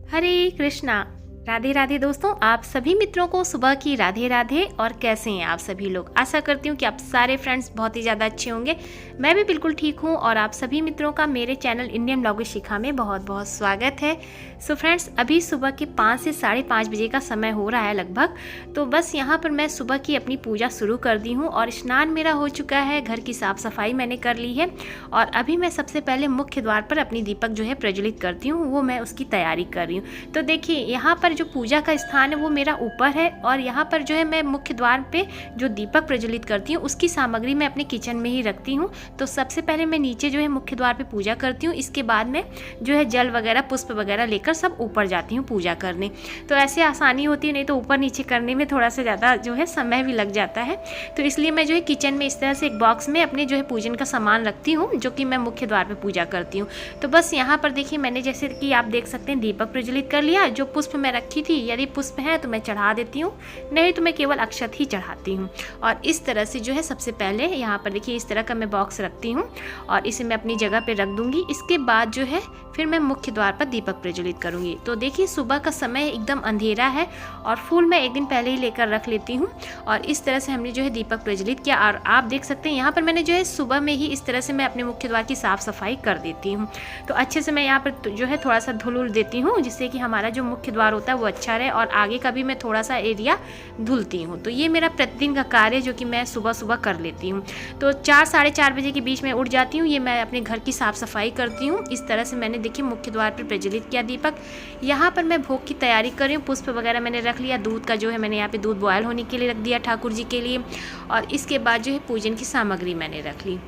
हरे कृष्णा। राधे राधे दोस्तों, आप सभी मित्रों को सुबह की राधे राधे। और कैसे हैं आप सभी लोग? आशा करती हूँ कि आप सारे फ्रेंड्स बहुत ही ज़्यादा अच्छे होंगे। मैं भी बिल्कुल ठीक हूँ और आप सभी मित्रों का मेरे चैनल इंडियन ब्लॉगर शिखा में बहुत बहुत स्वागत है। सो फ्रेंड्स, अभी सुबह के 5 से 5:30 बजे का समय हो रहा है लगभग। तो बस यहाँ पर मैं सुबह की अपनी पूजा शुरू कर दी हूँ और स्नान मेरा हो चुका है, घर की साफ़ सफाई मैंने कर ली है। और अभी मैं सबसे पहले मुख्य द्वार पर अपनी दीपक जो है प्रज्वलित करती हूँ, वो मैं उसकी तैयारी कर रही हूँ। तो देखिए, यहाँ पर जो पूजा का स्थान है वो मेरा ऊपर है और यहाँ पर जो है मैं मुख्य द्वार पे जो दीपक प्रज्वलित करती हूँ उसकी सामग्री मैं अपने किचन में ही रखती हूँ। तो सबसे पहले मैं नीचे जो है मुख्य द्वार पे पूजा करती हूँ, इसके बाद में जो है जल वगैरह पुष्प वगैरह लेकर सब ऊपर जाती हूँ पूजा करने। तो ऐसे आसानी होती है, नहीं तो ऊपर नीचे करने में थोड़ा सा ज़्यादा जो है समय भी लग जाता है। तो इसलिए मैं जो है किचन में इस तरह से एक बॉक्स में अपने जो है पूजन का सामान रखती हूँ, जो कि मैं मुख्य द्वार पर पूजा करती हूँ। तो बस यहाँ पर देखिए, मैंने जैसे कि आप देख सकते हैं दीपक प्रज्वलित कर लिया। जो पुष्प मैं रखी थी, यदि पुष्प है तो मैं चढ़ा देती हूँ, नहीं तो मैं केवल अक्षत ही चढ़ाती हूँ। और इस तरह से जो है सबसे पहले यहाँ पर देखिए इस तरह का मैं बॉक्स रखती हूँ और इसे मैं अपनी जगह पे रख दूँगी। इसके बाद जो है फिर मैं मुख्य द्वार पर दीपक प्रज्वलित करूँगी। तो देखिए, सुबह का समय एकदम अंधेरा है और फूल मैं एक दिन पहले ही लेकर रख लेती हूँ। और इस तरह से हमने जो है दीपक प्रज्वलित किया और आप देख सकते हैं यहाँ पर मैंने जो है सुबह में ही इस तरह से मैं अपने मुख्य द्वार की साफ़ सफाई कर देती हूँ। तो अच्छे से मैं यहाँ पर जो है थोड़ा सा धुल देती हूँ, जिससे कि हमारा जो मुख्य द्वार होता है वो अच्छा रहे और आगे का भी मैं थोड़ा सा एरिया धुलती हूँ। तो ये मेरा प्रतिदिन का कार्य है जो कि मैं सुबह सुबह कर लेती हूँ। तो 4 साढ़े 4 बजे के बीच में उठ जाती हूँ, ये मैं अपने घर की साफ़ सफाई करती हूँ। इस तरह से मैंने देखिए मुख्य द्वार पर प्रज्वलित किया दीपक। यहाँ पर मैं भोग की तैयारी कर रही हूँ। पुष्प वगैरह मैंने रख लिया, दूध का जो है मैंने यहाँ पे दूध बॉयल होने के लिए रख दिया ठाकुर जी के लिए। और इसके बाद जो है पूजन की सामग्री मैंने रख ली।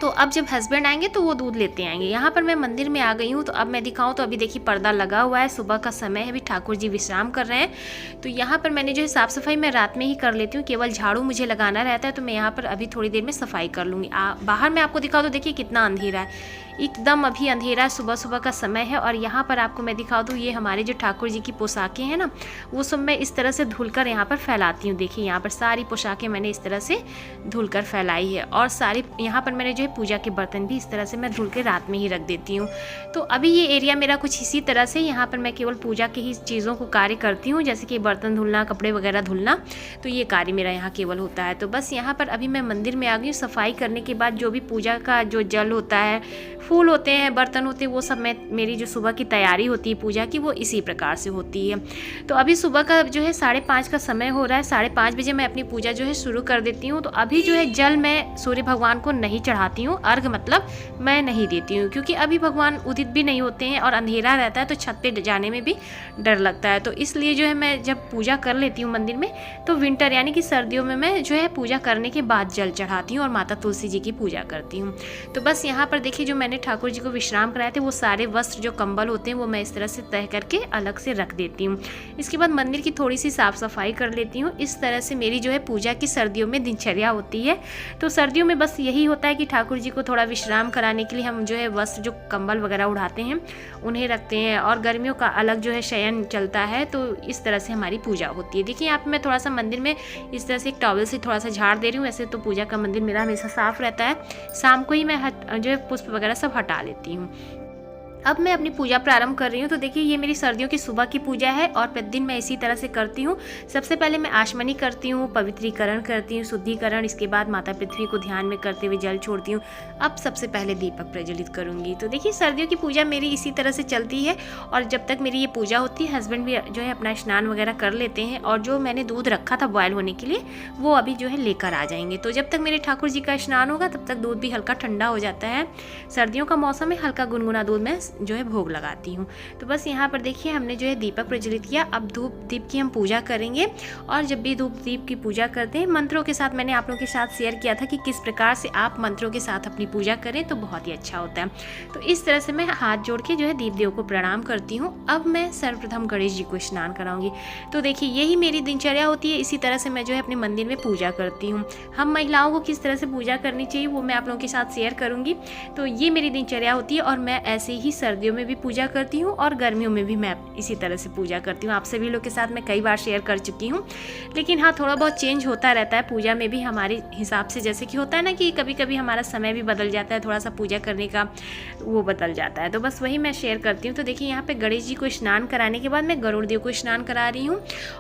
तो अब जब हस्बैंड आएंगे तो वो दूध लेते आएंगे। यहाँ पर मैं मंदिर में आ गई हूँ। तो अब मैं दिखाऊँ तो अभी देखिए पर्दा लगा हुआ है, सुबह का समय है, अभी ठाकुर जी विश्राम कर रहे हैं। तो यहाँ पर मैंने जो है साफ़ सफाई मैं रात में ही कर लेती हूँ, केवल झाड़ू मुझे लगाना रहता है। तो मैं यहाँ पर अभी थोड़ी देर में सफाई कर लूँगी। बाहर मैं आपको दिखाऊँ तो देखिए कितना अंधेरा है, एकदम अभी अंधेरा, सुबह सुबह का समय है। और यहाँ पर आपको मैं दिखा दूँ, ये हमारे जो ठाकुर जी की पोशाकें हैं ना, वो सब मैं इस तरह से धुलकर यहाँ पर फैलाती हूँ। देखिए यहाँ पर सारी पोशाकें मैंने इस तरह से धुलकर फैलाई है और सारी यहाँ पर मैंने जो है पूजा के बर्तन भी इस तरह से मैं धुल के रात में ही रख देती हूँ। तो अभी ये एरिया मेरा कुछ इसी तरह से, यहाँ पर मैं केवल पूजा के ही चीज़ों को कार्य करती हूँ, जैसे कि बर्तन धुलना, कपड़े वगैरह धुलना। तो ये कार्य मेरा यहाँ केवल होता है। तो बस यहाँ पर अभी मैं मंदिर में आ गई हूँ। सफाई करने के बाद जो भी पूजा का जो जल होता है, फूल होते हैं, बर्तन होते हैं, वो सब मेरी जो सुबह की तैयारी होती है पूजा की, वो इसी प्रकार से होती है। तो अभी सुबह का जो है 5:30 का समय हो रहा है, 5:30 बजे मैं अपनी पूजा जो है शुरू कर देती हूँ। तो अभी जो है जल मैं सूर्य भगवान को नहीं चढ़ाती हूँ, अर्घ मतलब मैं नहीं देती हूँ, क्योंकि अभी भगवान उदित भी नहीं होते हैं और अंधेरा रहता है, तो छत पे जाने में भी डर लगता है। तो इसलिए जो है मैं जब पूजा कर लेती हूँ मंदिर में, तो विंटर यानी कि सर्दियों में मैं जो है पूजा करने के बाद जल चढ़ाती हूँ और माता तुलसी जी की पूजा करती हूँ। तो बस यहाँ पर देखिए, जो मैंने ठाकुर जी को विश्राम कराए थे, वो सारे वस्त्र जो कंबल होते हैं वो मैं इस तरह से तह करके अलग से रख देती हूँ। इसके बाद मंदिर की थोड़ी सी साफ़ सफाई कर लेती हूँ। इस तरह से मेरी जो है पूजा की सर्दियों में दिनचर्या होती है। तो सर्दियों में बस यही होता है कि ठाकुर जी को थोड़ा विश्राम कराने के लिए हम जो है वस्त्र जो कंबल वगैरह उड़ाते हैं उन्हें रखते हैं और गर्मियों का अलग जो है शयन चलता है। तो इस तरह से हमारी पूजा होती है। देखिए यहाँ पे मैं थोड़ा सा मंदिर में इस तरह से एक टॉवल से थोड़ा सा झाड़ दे रही हूँ। वैसे तो पूजा का मंदिर मेरा हमेशा साफ़ रहता है, शाम को ही मैं जो है पुष्प वगैरह सब हटा लेती हूँ। अब मैं अपनी पूजा प्रारंभ कर रही हूँ। तो देखिए, ये मेरी सर्दियों की सुबह की पूजा है और प्रतिदिन मैं इसी तरह से करती हूँ। सबसे पहले मैं आचमनी करती हूँ, पवित्रीकरण करती हूँ, शुद्धिकरण, इसके बाद माता पृथ्वी को ध्यान में करते हुए जल छोड़ती हूँ। अब सबसे पहले दीपक प्रज्वलित करूँगी। तो देखिए, सर्दियों की पूजा मेरी इसी तरह से चलती है और जब तक मेरी ये पूजा होती है, हस्बैंड भी जो है अपना स्नान वगैरह कर लेते हैं और जो मैंने दूध रखा था बॉयल होने के लिए, वो अभी जो है लेकर आ जाएंगे। तो जब तक मेरे ठाकुर जी का स्नान होगा तब तक दूध भी हल्का ठंडा हो जाता है। सर्दियों का मौसम है, हल्का गुनगुना दूध में जो है भोग लगाती हूँ। तो बस यहाँ पर देखिए, हमने जो है दीपक प्रज्वलित किया। अब धूप दीप की हम पूजा करेंगे और जब भी धूप दीप की पूजा करते हैं, मंत्रों के साथ मैंने आप लोगों के साथ शेयर किया था कि किस प्रकार से आप मंत्रों के साथ अपनी पूजा करें तो बहुत ही अच्छा होता है। तो इस तरह से मैं हाथ जोड़ के जो है दीप देव को प्रणाम करती हूँ। अब मैं सर्वप्रथम गणेश जी को स्नान कराऊंगी। तो देखिए, यही मेरी दिनचर्या होती है। इसी तरह से मैं जो है अपने मंदिर में पूजा करती हूँ। हम महिलाओं को किस तरह से पूजा करनी चाहिए वो मैं आप लोगों के साथ शेयर करूँगी। तो ये मेरी दिनचर्या होती है और मैं ऐसे ही सर्दियों में भी पूजा करती हूँ और गर्मियों में भी मैं इसी तरह से पूजा करती हूँ। आप सभी लोग के साथ मैं कई बार शेयर कर चुकी हूँ, लेकिन हाँ, थोड़ा बहुत चेंज होता रहता है पूजा में भी हमारे हिसाब से। जैसे कि होता है ना कि कभी कभी हमारा समय भी बदल जाता है, थोड़ा सा पूजा करने का वो बदल जाता है, तो बस वही मैं शेयर करती हूँ। तो देखिए यहाँ पे गणेश जी को स्नान कराने के बाद मैं गरुड़ देव को स्नान करा रही हूँ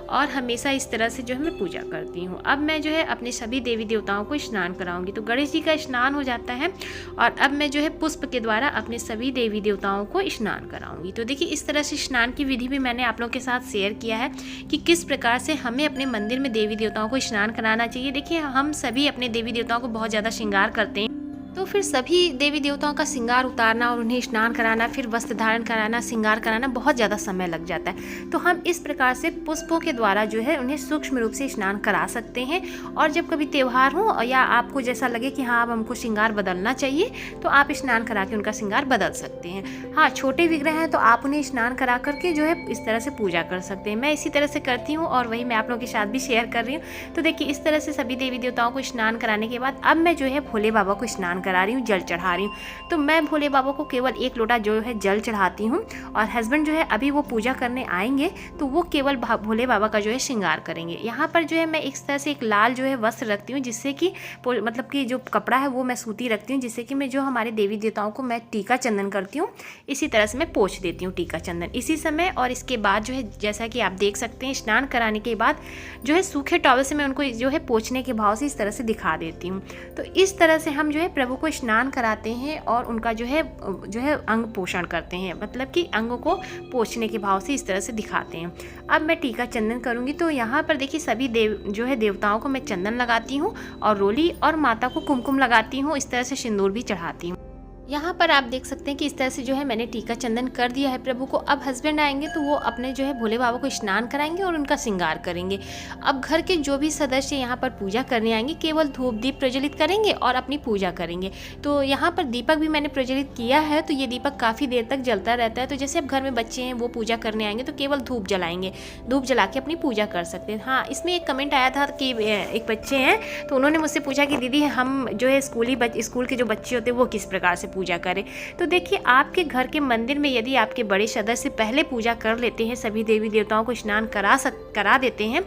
और हमेशा इस तरह से जो है मैं पूजा करती हूँ। अब मैं जो है अपने सभी देवी देवताओं को स्नान कराऊंगी। तो गणेश जी का स्नान हो जाता है और अब मैं जो है पुष्प के द्वारा अपने सभी देवी देवताओं को स्नान कराऊंगी। तो देखिए इस तरह से स्नान की विधि भी मैंने आप लोगों के साथ शेयर किया है कि किस प्रकार से हमें अपने मंदिर में देवी देवताओं को स्नान कराना चाहिए। देखिए हम सभी अपने देवी देवताओं को बहुत ज़्यादा श्रृंगार करते हैं, तो फिर सभी देवी देवताओं का श्रृंगार उतारना और उन्हें स्नान कराना, फिर वस्त्र धारण कराना, श्रृंगार कराना बहुत ज़्यादा समय लग जाता है। तो हम इस प्रकार से पुष्पों के द्वारा जो है उन्हें सूक्ष्म रूप से स्नान करा सकते हैं। और जब कभी त्यौहार हो या आपको जैसा लगे कि हाँ अब हमको श्रृंगार बदलना चाहिए, तो आप स्नान करा के उनका श्रृंगार बदल सकते हैं। हाँ, छोटे विग्रह हैं तो आप उन्हें स्नान करा करके जो है इस तरह से पूजा कर सकते हैं। मैं इसी तरह से करती हूँ और वही मैं आप लोगों के साथ भी शेयर कर रही हूँ। तो देखिए इस तरह से सभी देवी देवताओं को स्नान कराने के बाद अब मैं जो है भोले बाबा को स्नान करा रही हूँ, जल चढ़ा रही हूँ। तो मैं भोले बाबा को केवल 1 लोटा जो है जल चढ़ाती हूँ और हस्बैंड जो है अभी वो पूजा करने आएंगे तो वो केवल भोले बाबा का जो है श्रृंगार करेंगे। यहाँ पर जो है मैं इस तरह से एक लाल जो है वस्त्र रखती हूँ, जिससे कि मतलब कि जो कपड़ा है वो मैं सूती रखती हूँ, जिससे कि मैं जो हमारे देवी देवताओं को मैं टीका चंदन करती हूँ इसी तरह से मैं पोंछ देती हूँ टीका चंदन इसी समय। और इसके बाद जो है जैसा कि आप देख सकते हैं स्नान कराने के बाद जो है सूखे टॉवल से मैं उनको जो है पोंछने के भाव से इस तरह से दिखा देती हूँ। तो इस तरह से हम जो है प्रभु को स्नान कराते हैं और उनका जो है अंग पोषण करते हैं, मतलब कि अंगों को पोंछने के भाव से इस तरह से दिखाते हैं। अब मैं टीका चंदन करूंगी। तो यहाँ पर देखिए सभी देवताओं को मैं चंदन लगाती हूँ और रोली और माता को कुमकुम लगाती हूँ, इस तरह से सिंदूर भी चढ़ाती हूँ। यहाँ पर आप देख सकते हैं कि इस तरह से जो है मैंने टीका चंदन कर दिया है प्रभु को। अब हस्बैंड आएंगे तो वो अपने जो है भोले बाबा को स्नान कराएंगे और उनका श्रृंगार करेंगे। अब घर के जो भी सदस्य यहाँ पर पूजा करने आएंगे केवल धूप दीप प्रज्वलित करेंगे और अपनी पूजा करेंगे। तो यहाँ पर दीपक भी मैंने प्रज्वलित किया है, तो ये दीपक काफ़ी देर तक जलता रहता है। तो जैसे अब घर में बच्चे हैं वो पूजा करने आएंगे तो केवल धूप जलाएंगे, धूप जला के अपनी पूजा कर सकते हैं। हाँ, इसमें एक कमेंट आया था कि एक बच्चे हैं तो उन्होंने मुझसे पूछा कि दीदी हम जो है स्कूल के जो बच्चे होते हैं वो किस प्रकार से पूजा करें। तो देखिए आपके घर के मंदिर में यदि आपके बड़े सदस्य पहले पूजा कर लेते हैं, सभी देवी देवताओं को स्नान करा देते हैं,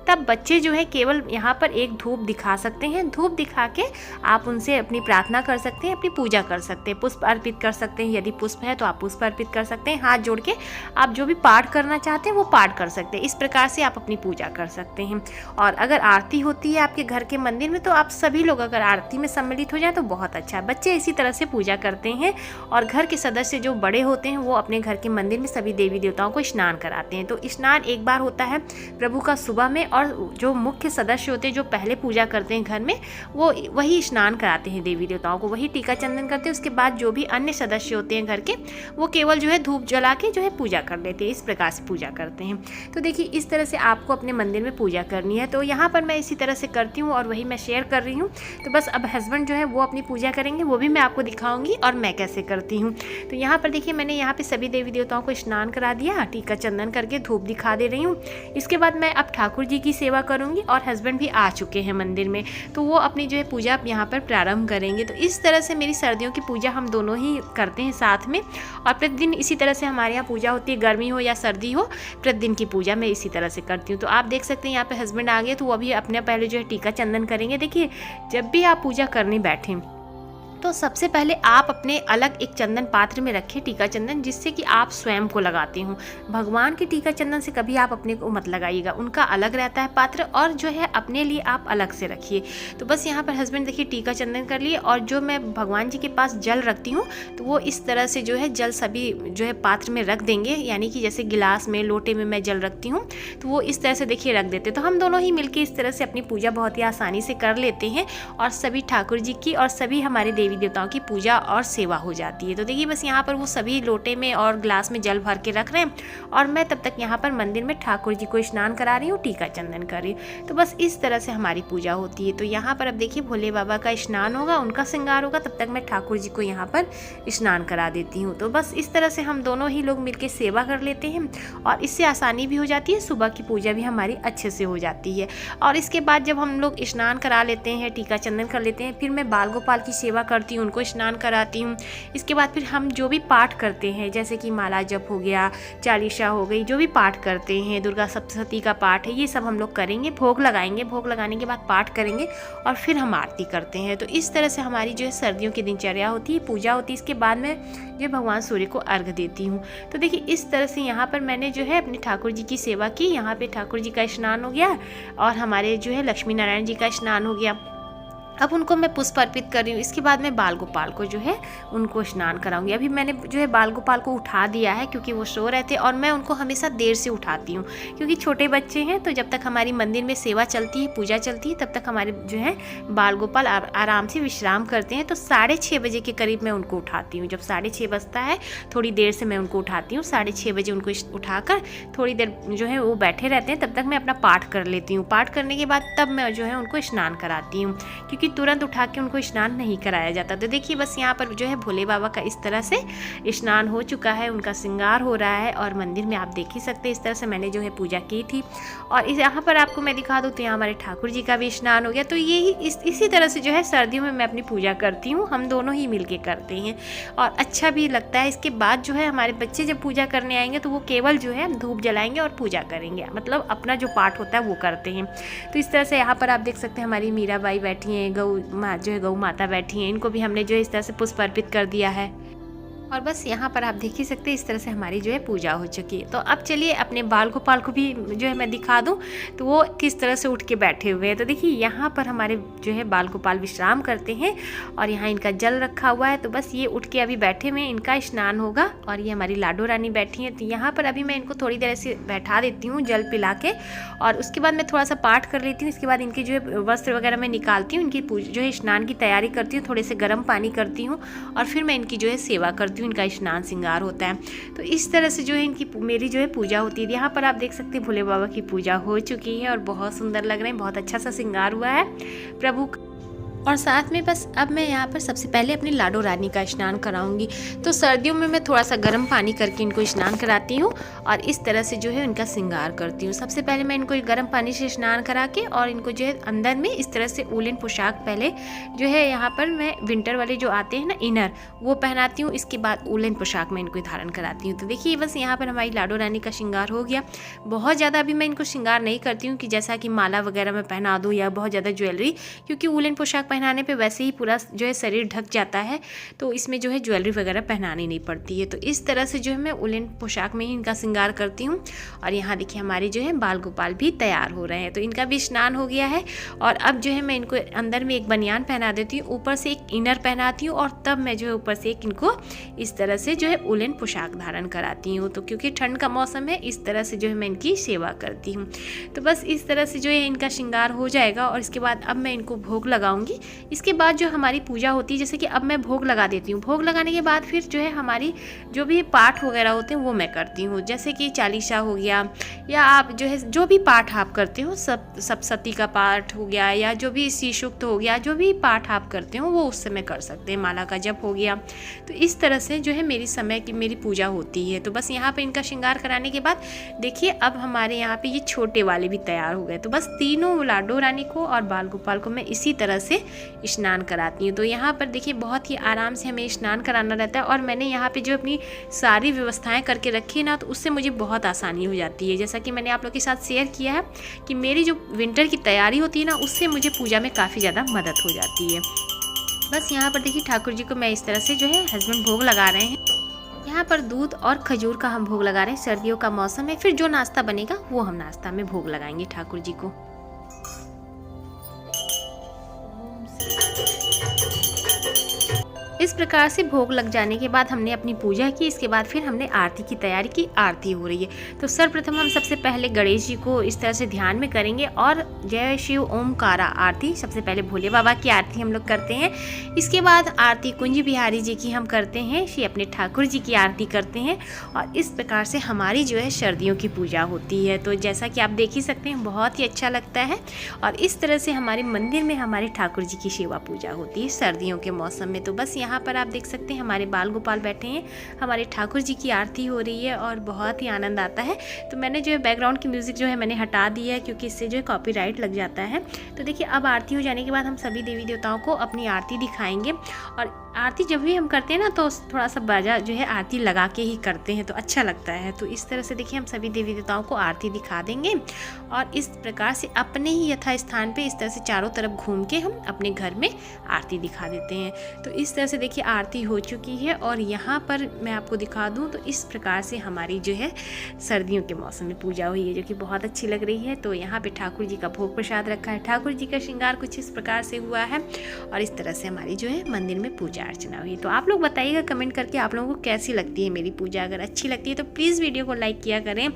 तब बच्चे जो है केवल यहाँ पर एक धूप दिखा सकते हैं। धूप दिखा के आप उनसे अपनी प्रार्थना कर सकते हैं, अपनी पूजा कर सकते हैं, पुष्प अर्पित कर सकते हैं। यदि पुष्प है तो आप पुष्प अर्पित कर सकते हैं। हाथ जोड़ के आप जो भी पाठ करना चाहते हैं वो पाठ कर सकते हैं। इस प्रकार से आप अपनी पूजा कर सकते हैं। और अगर आरती होती है आपके घर के मंदिर में तो आप सभी लोग अगर आरती में सम्मिलित हो जाए तो बहुत अच्छा है। बच्चे इसी तरह से पूजा करते हैं और घर के सदस्य जो बड़े होते हैं वो अपने घर के मंदिर में सभी देवी देवताओं को स्नान कराते हैं। तो स्नान एक बार होता है प्रभु का सुबह में, और जो मुख्य सदस्य होते हैं जो पहले पूजा करते हैं घर में वो वही स्नान कराते हैं देवी देवताओं को, वही टीका चंदन करते हैं। उसके बाद जो भी अन्य सदस्य होते हैं घर के वो केवल जो है धूप जला के जो है पूजा कर लेते हैं। इस प्रकार से पूजा करते हैं। तो देखिए इस तरह से आपको अपने मंदिर में पूजा करनी है। तो यहाँ पर मैं इसी तरह से करती हूँ और वही मैं शेयर कर रही हूँ। तो बस अब हस्बैंड जो है वो अपनी पूजा करेंगे, वो भी मैं आपको दिखाऊंगी और मैं कैसे करती हूँ। तो यहाँ पर देखिए मैंने यहाँ पे सभी देवी देवताओं को स्नान करा दिया, टीका चंदन करके धूप दिखा दे रही हूँ। इसके बाद मैं अब ठाकुर जी की सेवा करूँगी और हस्बैंड भी आ चुके हैं मंदिर में, तो वो अपनी जो है पूजा यहाँ पर प्रारंभ करेंगे। तो इस तरह से मेरी सर्दियों की पूजा हम दोनों ही करते हैं साथ में, और प्रतिदिन इसी तरह से हमारे यहाँ पूजा होती है, गर्मी हो या सर्दी हो, प्रतिदिन की पूजा मैं इसी तरह से करती हूँ। तो आप देख सकते हैं यहाँ पे हस्बैंड आ गए तो वो अभी अपने पहले जो है टीका चंदन करेंगे। देखिए जब भी आप पूजा करने बैठें तो सबसे पहले आप अपने अलग एक चंदन पात्र में रखें टीका चंदन, जिससे कि आप स्वयं को लगाते हो। भगवान के टीका चंदन से कभी आप अपने को मत लगाइएगा, उनका अलग रहता है पात्र, और जो है अपने लिए आप अलग से रखिए। तो बस यहाँ पर हस्बैंड देखिए टीका चंदन कर लिए, और जो मैं भगवान जी के पास जल रखती हूँ तो वो इस तरह से जो है जल सभी जो है पात्र में रख देंगे, यानी कि जैसे गिलास में लोटे में मैं जल रखती हूँ तो वो इस तरह से देखिए रख देते। तो हम दोनों ही मिलकर इस तरह से अपनी पूजा बहुत ही आसानी से कर लेते हैं, और सभी ठाकुर जी की और सभी हमारे देवी देवताओं की पूजा और सेवा हो जाती है। तो देखिए बस यहाँ पर वो सभी लोटे में और ग्लास में जल भर के रख रहे हैं, और मैं तब तक यहाँ पर मंदिर में ठाकुर जी को स्नान करा रही हूँ, टीका चंदन कर रही हूँ। तो बस इस तरह से हमारी पूजा होती है। तो यहाँ पर अब देखिए भोले बाबा का स्नान होगा, उनका श्रृंगार होगा, तब तक मैं ठाकुर जी को यहाँ पर स्नान करा देती हूँ। तो बस इस तरह से हम दोनों ही लोग मिलकर सेवा कर लेते हैं, और इससे आसानी भी हो जाती है, सुबह की पूजा भी हमारी अच्छे से हो जाती है। और इसके बाद जब हम लोग स्नान करा लेते हैं, टीका चंदन कर लेते हैं, फिर मैं बाल गोपाल की सेवा कर करती हूँ, उनको स्नान कराती हूँ। इसके बाद फिर हम जो भी पाठ करते हैं, जैसे कि माला जप हो गया, चालीसा हो गई, जो भी पाठ करते हैं, दुर्गा सप्तशती का पाठ है, ये सब हम लोग करेंगे, भोग लगाएंगे। भोग लगाने के बाद पाठ करेंगे और फिर हम आरती करते हैं। तो इस तरह से हमारी जो है सर्दियों की दिनचर्या होती है, पूजा होती है। इसके बाद में जो भगवान सूर्य को अर्घ देती हूँ। तो देखिए इस तरह से यहाँ पर मैंने जो है अपने ठाकुर जी की सेवा की। यहाँ पे ठाकुर जी का स्नान हो गया और हमारे जो है लक्ष्मी नारायण जी का स्नान हो गया। अब उनको मैं पुष्प अर्पित कर रही हूँ। इसके बाद मैं बाल गोपाल को जो है उनको स्नान कराऊंगी। अभी मैंने जो है बाल गोपाल को उठा दिया है क्योंकि वो सो रहे थे और मैं उनको हमेशा देर से उठाती हूँ क्योंकि छोटे बच्चे हैं। तो जब तक हमारी मंदिर में सेवा चलती है, पूजा चलती है, तब तक हमारे जो है बाल गोपाल आराम से विश्राम करते हैं। तो 6:30 बजे के करीब मैं उनको उठाती हूँ। जब 6:30 बजता है थोड़ी देर से मैं उनको उठाती हूँ। 6:30 बजे उनको उठाकर थोड़ी देर जो है वो बैठे रहते हैं, तब तक मैं अपना पाठ कर लेती हूँ। पाठ करने के बाद तब मैं जो है उनको स्नान कराती हूँ क्योंकि तुरंत उठा के उनको स्नान नहीं कराया जाता। तो देखिए बस यहाँ पर जो है भोले बाबा का इस तरह से स्नान हो चुका है, उनका श्रृंगार हो रहा है और मंदिर में आप देख ही सकते हैं इस तरह से मैंने जो है पूजा की थी। और यहाँ पर आपको मैं दिखा दूँ तो यहाँ हमारे ठाकुर जी का भी स्नान हो गया। तो यही इसी तरह से जो है सर्दियों में मैं अपनी पूजा करती हूँ। हम दोनों ही मिल के करते हैं और अच्छा भी लगता है। इसके बाद जो है हमारे बच्चे जब पूजा करने आएंगे तो वो केवल जो है धूप जलाएंगे और पूजा करेंगे, मतलब अपना जो पाठ होता है वो करते हैं। तो इस तरह से यहाँ पर आप देख सकते हैं हमारी मीराबाई बैठी हैं, गौ माता बैठी हैं, इनको भी हमने जो है इस तरह से पुष्प अर्पित कर दिया है। और बस यहाँ पर आप देख ही सकते हैं इस तरह से हमारी जो है पूजा हो चुकी है। तो अब चलिए अपने बाल गोपाल को भी जो है मैं दिखा दूँ तो वो किस तरह से उठ के बैठे हुए हैं। तो देखिए यहाँ पर हमारे जो है बाल गोपाल विश्राम करते हैं और यहाँ इनका जल रखा हुआ है। तो बस ये उठ के अभी बैठे हुए, इनका स्नान होगा। और ये हमारी लाडो रानी बैठी हैं। तो यहाँ पर अभी मैं इनको थोड़ी देर ऐसे बैठा देती हूँ जल पिला के और उसके बाद मैं थोड़ा सा पाठ कर लेती हूँ। इसके बाद इनके जो है वस्त्र वगैरह मैं निकालती हूँ, इनकी जो है स्नान की तैयारी करती हूँ, थोड़े से गर्म पानी करती हूँ और फिर मैं इनकी जो है सेवा करती हूँ। इनका स्नान श्रृंगार होता है। तो इस तरह से जो है इनकी मेरी जो है पूजा होती है। यहाँ पर आप देख सकते हैं भोले बाबा की पूजा हो चुकी है और बहुत सुंदर लग रहे हैं, बहुत अच्छा सा श्रृंगार हुआ है प्रभु। और साथ में बस अब मैं यहाँ पर सबसे पहले अपनी लाडो रानी का स्नान कराऊंगी। तो सर्दियों में मैं थोड़ा सा गर्म पानी करके इनको स्नान कराती हूँ और इस तरह से जो है इनका श्रृंगार करती हूँ। सबसे पहले मैं इनको गर्म पानी से स्नान करा के और इनको जो है अंदर में इस तरह से वूलन पोशाक पहले जो है यहाँ पर मैं विंटर वाले जो आते हैं ना इनर, वो पहनाती हूँ। इसके बाद वूलन पोशाक में इनको धारण कराती हूँ। तो देखिए बस यहाँ पर हमारी लाडो रानी का श्रृंगार हो गया। बहुत ज़्यादा अभी मैं इनको श्रृंगार नहीं करती हूँ कि जैसा कि माला वगैरह मैं पहना दूँ या बहुत ज़्यादा ज्वेलरी, क्योंकि वूलन पोशाक पहनाने पे वैसे ही पूरा जो है शरीर ढक जाता है, तो इसमें जो है ज्वेलरी वगैरह पहनानी नहीं पड़ती है। तो इस तरह से जो है मैं वूलन पोशाक में ही इनका श्रृंगार करती हूँ। और यहाँ देखिए हमारे जो है बाल गोपाल भी तैयार हो रहे हैं। तो इनका भी स्नान हो गया है और अब जो है मैं इनको अंदर में एक बनियान पहना देती हूँ, ऊपर से एक इनर पहनाती हूँ और तब मैं जो है ऊपर से एक इनको इस तरह से जो है वूलन पोशाक धारण कराती हूँ। तो क्योंकि ठंड का मौसम है, इस तरह से जो है मैं इनकी सेवा करती हूँ। तो बस इस तरह से जो है इनका श्रृंगार हो जाएगा और इसके बाद अब मैं इनको भोग लगाऊंगी। इसके बाद जो हमारी पूजा होती है, जैसे कि अब मैं भोग लगा देती हूँ। भोग लगाने के बाद फिर जो है हमारी जो भी पाठ वगैरह होते हैं वो मैं करती हूँ, जैसे कि चालीसा हो गया या आप जो है जो भी पाठ आप करते हो, सप्तशती का पाठ हो गया या जो भी श्री सूक्त हो गया, जो भी पाठ आप करते हो वो उस समय कर सकते हैं। माला का जप हो गया। तो इस तरह से जो है मेरी पूजा होती है। तो बस यहाँ पे इनका श्रृंगार कराने के बाद देखिए अब हमारे यहाँ पे ये छोटे वाले भी तैयार हो गए। तो बस तीनों लाडो रानी को और बाल गोपाल को मैं इसी तरह से स्नान कराती हूँ। तो यहाँ पर देखिए बहुत ही आराम से हमें स्नान कराना रहता है और मैंने यहाँ पे जो अपनी सारी व्यवस्थाएं करके रखी ना, तो उससे मुझे बहुत आसानी हो जाती है। जैसा कि मैंने आप लोग के साथ शेयर किया है कि मेरी जो विंटर की तैयारी होती है ना, उससे मुझे पूजा में काफ़ी ज़्यादा मदद हो जाती है। बस यहाँ पर देखिए ठाकुर जी को मैं इस तरह से जो है हस्बैंड भोग लगा रहे हैं। यहाँ पर दूध और खजूर का हम भोग लगा रहे हैं। सर्दियों का मौसम है, फिर जो नाश्ता बनेगा वो हम नाश्ता में भोग लगाएंगे ठाकुर जी को। इस प्रकार से भोग लग जाने के बाद हमने अपनी पूजा की। इसके बाद फिर हमने आरती की तैयारी की। आरती हो रही है तो सर्वप्रथम हम सबसे पहले गणेश जी को इस तरह से ध्यान में करेंगे और जय शिव ओमकारा आरती, सबसे पहले भोले बाबा की आरती हम लोग करते हैं। इसके बाद आरती कुंज बिहारी जी की हम करते हैं, श्री अपने ठाकुर जी की आरती करते हैं। और इस प्रकार से हमारी जो है सर्दियों की पूजा होती है। तो जैसा कि आप देख ही सकते हैं बहुत ही अच्छा लगता है और इस तरह से हमारे मंदिर में हमारे ठाकुर जी की सेवा पूजा होती है सर्दियों के मौसम में। तो बस यहाँ यहाँ पर आप देख सकते हैं हमारे बाल गोपाल बैठे हैं, हमारे ठाकुर जी की आरती हो रही है और बहुत ही आनंद आता है। तो मैंने जो है बैकग्राउंड की म्यूज़िक जो है मैंने हटा दिया है, क्योंकि इससे जो है कॉपीराइट लग जाता है। तो देखिए अब आरती हो जाने के बाद हम सभी देवी देवताओं को अपनी आरती दिखाएंगे। और आरती जब भी हम करते हैं ना तो थोड़ा सा बाजा जो है आरती लगा के ही करते हैं तो अच्छा लगता है। तो इस तरह से देखिए हम सभी देवी देवताओं को आरती दिखा देंगे और इस प्रकार से अपने ही यथा स्थान पे इस तरह से चारों तरफ घूम के हम अपने घर में आरती दिखा देते हैं। तो इस तरह से देखिए आरती हो चुकी है और यहाँ पर मैं आपको दिखा दूँ तो इस प्रकार से हमारी जो है सर्दियों के मौसम में पूजा हुई है, जो कि बहुत अच्छी लग रही है। तो यहाँ पे ठाकुर जी का भोग प्रसाद रखा है, ठाकुर जी का श्रृंगार कुछ इस प्रकार से हुआ है और इस तरह से हमारी जो है मंदिर में पूजा अर्चना हुई। तो आप लोग बताइएगा कमेंट करके आप लोगों को कैसी लगती है मेरी पूजा। अगर अच्छी लगती है तो प्लीज़ वीडियो को लाइक किया करें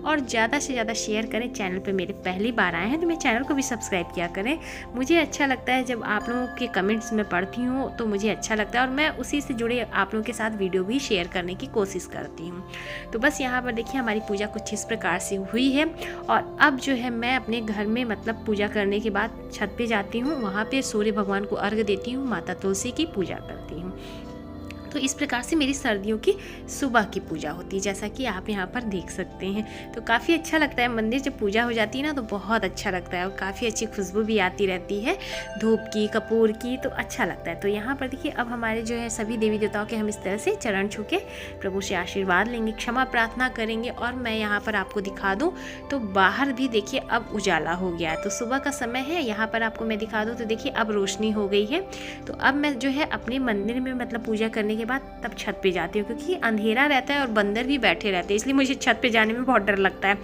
और ज़्यादा से ज़्यादा शेयर करें। चैनल पे मेरे पहली बार आए हैं तो मेरे चैनल को भी सब्सक्राइब किया करें। मुझे अच्छा लगता है जब आप लोगों के कमेंट्स में पढ़ती हूँ तो मुझे अच्छा लगता है और मैं उसी से जुड़े आप लोगों के साथ वीडियो भी शेयर करने की कोशिश करती हूँ। तो बस यहाँ पर देखिए हमारी पूजा कुछ इस प्रकार से हुई है और अब जो है मैं अपने घर में मतलब पूजा करने के बाद छत पे जाती हूँ, वहाँ पे सूर्य भगवान को अर्घ देती हूँ, माता तुलसी की पूजा करती हूँ। तो इस प्रकार से मेरी सर्दियों की सुबह की पूजा होती है, जैसा कि आप यहाँ पर देख सकते हैं। तो काफ़ी अच्छा लगता है, मंदिर जब पूजा हो जाती है ना तो बहुत अच्छा लगता है और काफ़ी अच्छी खुशबू भी आती रहती है धूप की, कपूर की, तो अच्छा लगता है। तो यहाँ पर देखिए अब हमारे जो है सभी देवी देवताओं के हम इस तरह से चरण छू के प्रभु से आशीर्वाद लेंगे, क्षमा प्रार्थना करेंगे। और मैं यहाँ पर आपको दिखा दूँ तो बाहर भी देखिए अब उजाला हो गया है, तो सुबह का समय है। यहाँ पर आपको मैं दिखा दूँ तो देखिए अब रोशनी हो गई है। तो अब मैं जो है अपने मंदिर में मतलब पूजा करने के बाद तब छत पे जाती हूँ, क्योंकि अंधेरा रहता है और बंदर भी बैठे रहते हैं, इसलिए मुझे छत पे जाने में बहुत डर लगता है।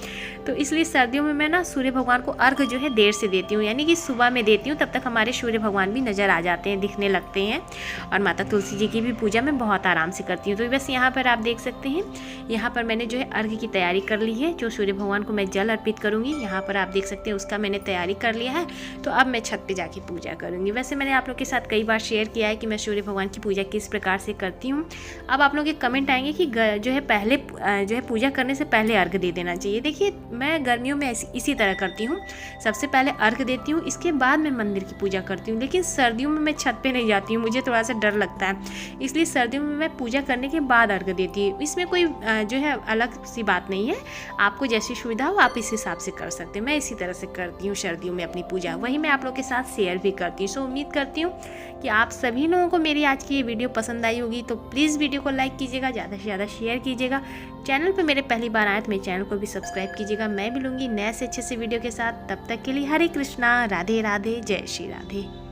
तो इसलिए सर्दियों में मैं ना सूर्य भगवान को अर्घ जो है देर से देती हूँ, यानी कि सुबह में देती हूँ, तब तक हमारे सूर्य भगवान भी नज़र आ जाते हैं, दिखने लगते हैं। और माता तुलसी जी की भी पूजा मैं बहुत आराम से करती हूँ। तो बस यहाँ पर आप देख सकते हैं, यहाँ पर मैंने जो है अर्घ की तैयारी कर ली है, जो सूर्य भगवान को मैं जल अर्पित करूँगी। यहाँ पर आप देख सकते हैं उसका मैंने तैयारी कर लिया है। तो अब मैं छत पर जाके पूजा करूँगी। वैसे मैंने आप लोग के साथ कई बार शेयर किया है कि मैं सूर्य भगवान की पूजा किस प्रकार से करती हूँ। अब आप लोग के कमेंट आएंगे कि जो है पहले जो है पूजा करने से पहले अर्घ दे देना चाहिए। देखिए मैं गर्मियों में इसी तरह करती हूँ, सबसे पहले अर्घ देती हूँ, इसके बाद मैं मंदिर की पूजा करती हूँ। लेकिन सर्दियों में मैं छत पे नहीं जाती हूँ, मुझे थोड़ा सा डर लगता है, इसलिए सर्दियों में मैं पूजा करने के बाद अर्घ देती हूँ। इसमें कोई जो है अलग सी बात नहीं है, आपको जैसी सुविधा हो आप इस हिसाब से कर सकते हैं। मैं इसी तरह से करती हूँ सर्दियों में अपनी पूजा, वही मैं आप लोग के साथ शेयर भी करती हूँ। सो उम्मीद करती हूँ कि आप सभी लोगों को मेरी आज की ये वीडियो पसंद आई होगी। तो प्लीज़ वीडियो को लाइक कीजिएगा, ज़्यादा से ज़्यादा शेयर कीजिएगा। चैनल पे मेरे पहली बार आए तो मेरे चैनल को भी सब्सक्राइब कीजिएगा। मैं मिलूंगी नए से अच्छे से वीडियो के साथ, तब तक के लिए हरे कृष्णा, राधे राधे, जय श्री राधे।